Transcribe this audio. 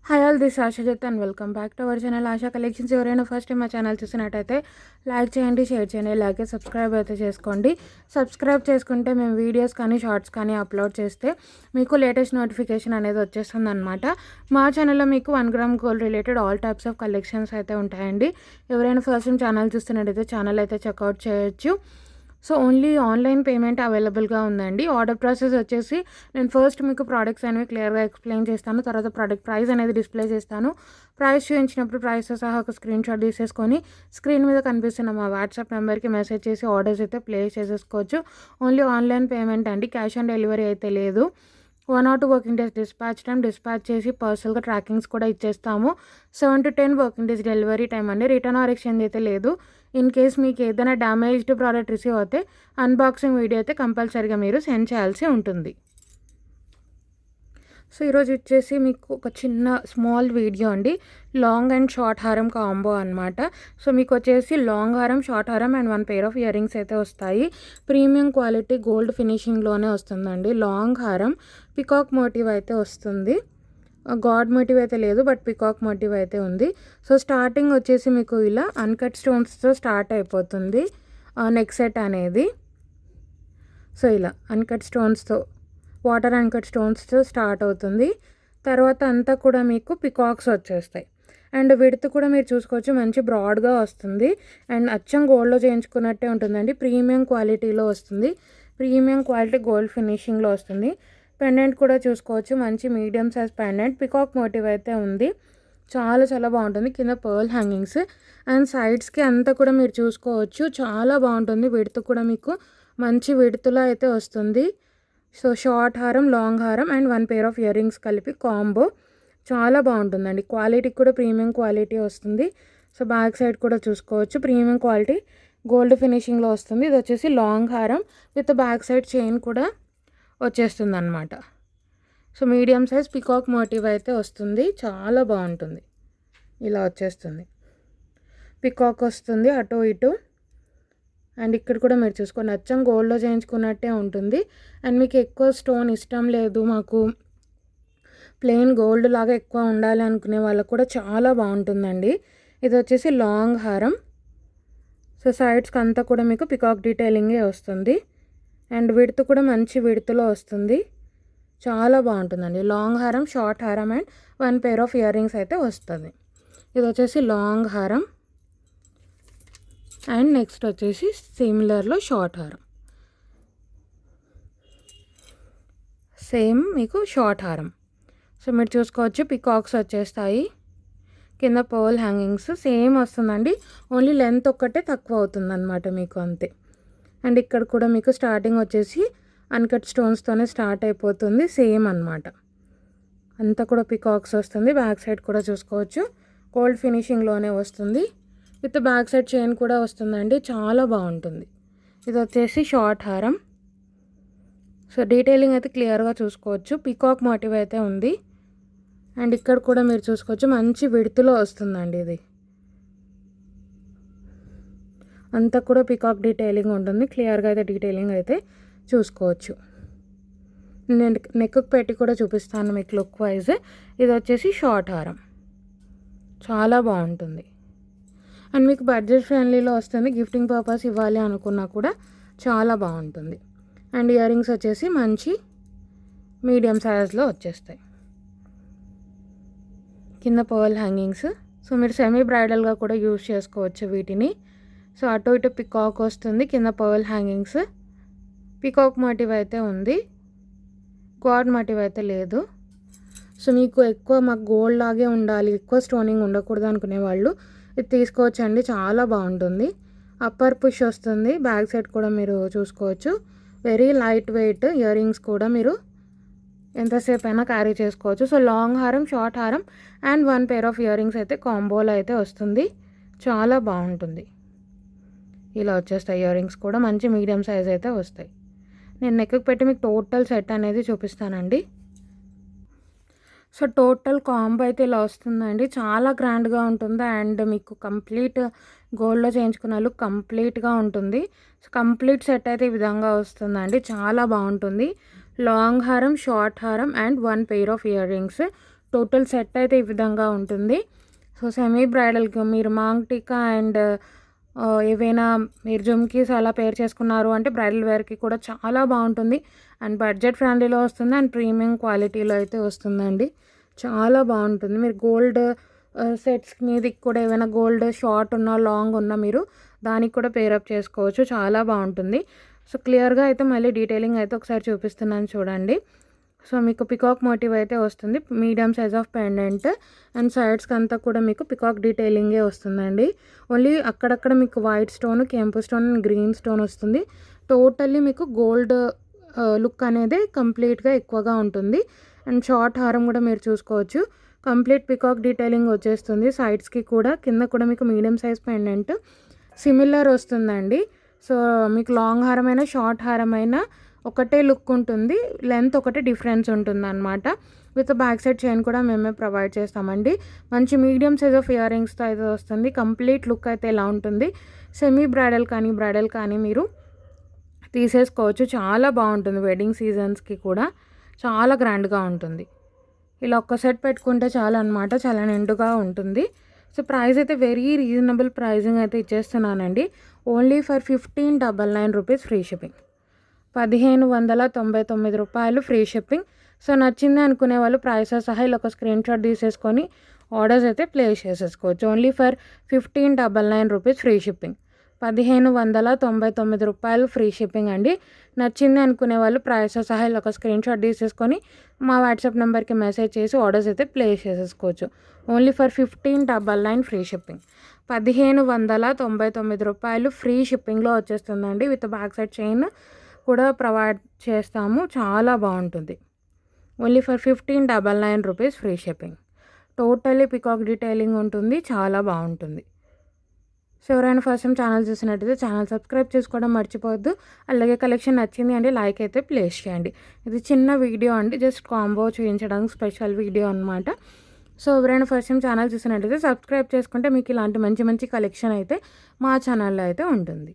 Hi all this Ashajit and welcome back to our channel Asha collections. ఎవరైనా first time మా channel చూసినట్టయితే like చేయండి, share చేయండి, అలాగే సబ్స్క్రైబ్ అయితే చేసుకోండి. సబ్స్క్రైబ్ చేసుకుంటే మేము వీడియోస్ కానీ షార్ట్స్ కానీ అప్లోడ్ చేస్తే మీకు లేటెస్ట్ నోటిఫికేషన్ అనేది వచ్చేస్తుంది అనమాట. మా ఛానల్లో మీకు 1 gram gold related all types of collections అయితే ఉంటాయండి. ఎవరైనా ఫస్ట్ టైం ఛానల్ చూస్తున్నట్టయితే ఛానల్ అయితే చెక్అవుట్ చేయొచ్చు. సో ఓన్లీ ఆన్లైన్ పేమెంట్ అవైలబుల్గా ఉందండి. ఆర్డర్ ప్రాసెస్ వచ్చేసి నేను ఫస్ట్ మీకు ప్రోడక్ట్స్ అనేవి క్లియర్గా ఎక్స్ప్లెయిన్ చేస్తాను. తర్వాత ప్రోడక్ట్ ప్రైస్ అనేది డిస్ప్లే చేస్తాను. ప్రైస్ చూపించినప్పుడు ప్రైస్తో సహా ఒక స్క్రీన్ షాట్ తీసేసుకొని స్క్రీన్ మీద కనిపిస్తున్న మా వాట్సాప్ నెంబర్కి మెసేజ్ చేసి ఆర్డర్స్ అయితే ప్లేస్ చేసేసుకోవచ్చు. ఓన్లీ ఆన్లైన్ పేమెంట్ అండి, క్యాష్ ఆన్ డెలివరీ అయితే లేదు. 1 or 2 వర్కింగ్ డేస్ డిస్పాచ్ చేసి పర్సనల్గా ట్రాకింగ్స్ కూడా ఇచ్చేస్తాము. 7 to 10 working days delivery time అండి. రిటర్న్ ఆర్ ఎక్స్చేంజ్ అయితే లేదు. ఇన్ కేస్ మీకు ఏదైనా డ్యామేజ్డ్ ప్రోడక్ట్ రిసీవ్ అయితే అన్బాక్సింగ్ వీడియో అయితే కంపల్సరీగా మీరు సెండ్ చేయాల్సి ఉంటుంది. సో ఈరోజు వచ్చేసి మీకు ఒక చిన్న స్మాల్ వీడియో అండి, లాంగ్ అండ్ షార్ట్ హారం కాంబో అనమాట. సో మీకు వచ్చేసి లాంగ్ హారం, షార్ట్ హారం and 1 pair of ear rings అయితే వస్తాయి. ప్రీమియం క్వాలిటీ గోల్డ్ ఫినిషింగ్లోనే వస్తుందండి. లాంగ్ హారం పికాక్ మోటివ్ అయితే వస్తుంది. గాడ్ మోటివ్ అయితే లేదు, బట్ పికాక్ మోటివ్ అయితే ఉంది. సో స్టార్టింగ్ వచ్చేసి మీకు ఇలా అన్కట్ స్టోన్స్తో స్టార్ట్ అయిపోతుంది నెక్ సెట్ అనేది. సో ఇలా అన్కట్ స్టోన్స్తో, వాటర్ అన్కట్ స్టోన్స్తో స్టార్ట్ అవుతుంది. తర్వాత అంతా కూడా మీకు పికాక్స్ వచ్చేస్తాయి. అండ్ విడ్త్ కూడా మీరు చూసుకోవచ్చు, మంచి బ్రాడ్గా వస్తుంది. అండ్ అచ్చం గోల్డ్లో చేయించుకున్నట్టే ఉంటుందండి. ప్రీమియం క్వాలిటీలో వస్తుంది. ప్రీమియం క్వాలిటీ గోల్డ్ ఫినిషింగ్లో వస్తుంది. పెండెంట్ కూడా చూసుకోవచ్చు, మంచి medium size pendant, peacock motive అయితే ఉంది. చాలా చాలా బాగుంటుంది. కింద పర్ల్ హ్యాంగింగ్స్ అండ్ సైడ్స్కి అంతా కూడా మీరు చూసుకోవచ్చు, చాలా బాగుంటుంది. విడ్త్ కూడా మీకు మంచి విడ్త్లో అయితే వస్తుంది. సో షార్ట్ హారం, లాంగ్ హారం and 1 pair of ear rings కలిపి కాంబో చాలా బాగుంటుందండి. క్వాలిటీ కూడా ప్రీమియం క్వాలిటీ వస్తుంది. సో బ్యాక్ సైడ్ కూడా చూసుకోవచ్చు, ప్రీమియం క్వాలిటీ గోల్డ్ ఫినిషింగ్లో వస్తుంది. ఇది వచ్చేసి లాంగ్ హారం విత్ బ్యాక్ సైడ్ చైన్ కూడా వచ్చేస్తుంది అనమాట. So medium size peacock motive అయితే వస్తుంది, చాలా బాగుంటుంది. ఇలా వచ్చేస్తుంది, పికాక్ వస్తుంది అటు ఇటు. అండ్ ఇక్కడ కూడా మీరు చూసుకోండి, అచ్చం గోల్డ్లో చేయించుకున్నట్టే ఉంటుంది. అండ్ మీకు ఎక్కువ స్టోన్ ఇష్టం లేదు, మాకు ప్లెయిన్ గోల్డ్ లాగా ఎక్కువ ఉండాలి అనుకునే వాళ్ళకు కూడా చాలా బాగుంటుందండి. ఇది వచ్చేసి లాంగ్ హారం. సో సైడ్స్కి అంతా కూడా మీకు పికాక్ డీటెయిలింగే వస్తుంది. అండ్ విడ్త్ కూడా మంచి విడ్త్లో వస్తుంది, చాలా బాగుంటుందండి. లాంగ్ హారం, షార్ట్ హారం and 1 pair of ear rings అయితే వస్తుంది. ఇది వచ్చేసి లాంగ్ హారం. అండ్ నెక్స్ట్ వచ్చేసి సిమిలర్లో షార్ట్ హారం, సేమ్ మీకు షార్ట్ హారం. సో మీరు చూసుకోవచ్చు, పికాక్స్ వచ్చేస్తాయి. కింద పర్ల్ హ్యాంగింగ్స్ సేమ్ వస్తుందండి, ఓన్లీ లెంత్ ఒక్కటే తక్కువ అవుతుంది అనమాట మీకు, అంతే. అండ్ ఇక్కడ కూడా మీకు స్టార్టింగ్ వచ్చేసి అన్కట్ స్టోన్స్తోనే స్టార్ట్ అయిపోతుంది, సేమ్ అనమాట. అంతా కూడా పికాక్స్ వస్తుంది. బ్యాక్ సైడ్ కూడా చూసుకోవచ్చు, గోల్డ్ ఫినిషింగ్లోనే వస్తుంది. విత్ బ్యాక్ సైడ్ చైన్ కూడా వస్తుందండి, చాలా బాగుంటుంది. ఇది వచ్చేసి షార్ట్ హారం. సో డీటెయిలింగ్ అయితే క్లియర్గా చూసుకోవచ్చు, పికాక్ మోటివ్ అయితే ఉంది. అండ్ ఇక్కడ కూడా మీరు చూసుకోవచ్చు, మంచి విడ్త్లో వస్తుందండి. ఇది అంతా కూడా పికాక్ డీటెయిలింగ్ ఉంటుంది. క్లియర్గా అయితే డీటెయిలింగ్ అయితే చూసుకోవచ్చు. నేను నెక్కు పెట్టి కూడా చూపిస్తాను మీకు లుక్ వైజ్. ఇది వచ్చేసి షార్ట్ హారం, చాలా బాగుంటుంది. అండ్ మీకు బడ్జెట్ ఫ్రెండ్లీలో వస్తుంది, గిఫ్టింగ్ పర్పస్ ఇవ్వాలి అనుకున్నా కూడా చాలా బాగుంటుంది. అండ్ ఇయర్ రింగ్స్ వచ్చేసి మంచి మీడియం సైజ్లో వచ్చేస్తాయి. కింద పర్ల్ హ్యాంగింగ్స్. సో మీరు సెమీ బ్రైడల్గా కూడా యూజ్ చేసుకోవచ్చు వీటిని. సో అటు ఇటు పికాక్ వస్తుంది, కింద పర్ల్ హ్యాంగింగ్స్, పికాక్ మోటివ్ అయితే ఉంది, గాడ్ మోటివ్ అయితే లేదు. సో మీకు ఎక్కువ మాకు గోల్డ్ లాగే ఉండాలి, ఎక్కువ స్టోనింగ్ ఉండకూడదు అనుకునే వాళ్ళు ఇది తీసుకోవచ్చండి, చాలా బాగుంటుంది. అప్పర్ పుష్ వస్తుంది, బ్యాక్ సైడ్ కూడా మీరు చూసుకోవచ్చు. Very light weight ear rings కూడా మీరు ఎంతసేపు అయినా క్యారీ చేసుకోవచ్చు. సో లాంగ్ హారం, షార్ట్ హారం and 1 pair of ear rings అయితే కాంబోలో అయితే వస్తుంది, చాలా బాగుంటుంది. ఇలా వచ్చేస్తాయి ఇయర్ రింగ్స్ కూడా, మంచి మీడియం సైజ్ అయితే వస్తాయి. నేను నెక్కి పెట్టి మీకు టోటల్ సెట్ అనేది చూపిస్తానండి. సో టోటల్ కాంబో అయితే ఇలా వస్తుందండి, చాలా గ్రాండ్గా ఉంటుంది. అండ్ మీకు కంప్లీట్ గోల్డ్లో చేయించుకున్న లుక్ కంప్లీట్గా ఉంటుంది. సో కంప్లీట్ సెట్ అయితే ఈ విధంగా వస్తుందండి, చాలా బాగుంటుంది. లాంగ్ హారం, షార్ట్ హారం and 1 pair of ear rings total set అయితే ఈ విధంగా ఉంటుంది. సో సెమీ బ్రైడల్కి మీరు మాంగ్ టీకా అండ్ ఏవైనా మీరు జుమ్కీస్ అలా పేర్ చేసుకున్నారు అంటే బ్రైడల్ వేర్కి కూడా చాలా బాగుంటుంది. అండ్ బడ్జెట్ ఫ్రెండ్లీలో వస్తుంది అండ్ ప్రీమియం క్వాలిటీలో అయితే వస్తుందండి. చాలా బాగుంటుంది. మీరు గోల్డ్ సెట్స్ మీదకి కూడా ఏమైనా గోల్డ్ షార్ట్ ఉన్నా లాంగ్ ఉన్నా మీరు దానికి కూడా పేరప్ చేసుకోవచ్చు. చాలా బాగుంటుంది. సో క్లియర్గా అయితే మళ్ళీ డీటెయిలింగ్ అయితే ఒకసారి చూపిస్తున్నాను చూడండి. సో మీకు పికాక్ మోటివ్ అయితే వస్తుంది. Medium size of pendant and సైడ్స్కి అంతా కూడా మీకు పికాక్ డీటెయిలింగే వస్తుందండి. ఓన్లీ అక్కడక్కడ మీకు వైట్ స్టోన్, కెంపు స్టోన్ అండ్ గ్రీన్ స్టోన్ వస్తుంది. టోటల్లీ మీకు గోల్డ్ లుక్ అనేది కంప్లీట్గా ఎక్కువగా ఉంటుంది. అండ్ షార్ట్ హారం కూడా మీరు చూసుకోవచ్చు. కంప్లీట్ పికాక్ డీటెయిలింగ్ వచ్చేస్తుంది. సైడ్స్కి కూడా కింద కూడా మీకు మీడియం సైజ్ పెండెంట్ సిమిలర్ వస్తుందండి. సో మీకు లాంగ్ హారం అయినా షార్ట్ హారం అయినా ఒకటే లుక్ ఉంటుంది. లెంత్ ఒకటే డిఫరెన్స్ ఉంటుంది అనమాట. విత్ బ్యాక్ సైడ్ చైన్ కూడా మేమే ప్రొవైడ్ చేస్తామండి. మంచి మీడియం సైజ్ ఆఫ్ ఇయర్ రింగ్స్తో అయితే వస్తుంది. కంప్లీట్ లుక్ అయితే ఇలా ఉంటుంది. సెమీ బ్రైడల్ కానీ మీరు తీసేసుకోవచ్చు. చాలా బాగుంటుంది. వెడ్డింగ్ సీజన్స్కి కూడా చాలా గ్రాండ్గా ఉంటుంది. ఇలా ఒక్క సెట్ పెట్టుకుంటే చాలా అనమాట. చాలా నిండుగా ఉంటుంది. సో ప్రైస్ అయితే వెరీ రీజనబుల్ ప్రైజింగ్ అయితే ఇచ్చేస్తున్నానండి. Only for 1599 rupees free shipping. 1599 రూపాయలు ఫ్రీ షిప్పింగ్. సో నచ్చింది అనుకునే వాళ్ళు ప్రైస్ సహా ఇలా ఒక స్క్రీన్ షాట్ తీసేసుకొని ఆర్డర్స్ అయితే ప్లేస్ చేసేసుకోవచ్చు. Only for 1599 rupees free shipping. 1599 రూపాయలు ఫ్రీ షిప్పింగ్ అండి. నచ్చింది అనుకునే వాళ్ళు ప్రైస్ సహా ఇలా ఒక స్క్రీన్ షాట్ తీసేసుకొని మా వాట్సాప్ నెంబర్కి మెసేజ్ చేసి ఆర్డర్స్ అయితే ప్లేస్ చేసేసుకోవచ్చు. Only for 1599 free shipping. 1599 రూపాయలు ఫ్రీ షిప్పింగ్లో వచ్చేస్తుందండి. విత్ బ్యాక్ సైడ్ చైన్ కూడా ప్రొవైడ్ చేస్తాము. చాలా బాగుంటుంది. Only for 1599 rupees free shipping. Totally peacock detailing ఉంటుంది. చాలా బాగుంటుంది. సో ఎవరైనా ఫస్ట్ టైం ఛానల్ చూసినట్టయితే ఛానల్ సబ్స్క్రైబ్ చేసుకోవడం మర్చిపోవద్దు. అలాగే కలెక్షన్ నచ్చింది అంటే లైక్ అయితే ప్లేస్ చేయండి. ఇది చిన్న వీడియో అండి, జస్ట్ కాంబో చూపించడానికి స్పెషల్ వీడియో అనమాట. సో ఎవరైనా ఫస్ట్ టైం ఛానల్ చూసినట్టయితే సబ్స్క్రైబ్ చేసుకుంటే మీకు ఇలాంటి మంచి మంచి కలెక్షన్ అయితే మా ఛానల్లో అయితే ఉంటుంది.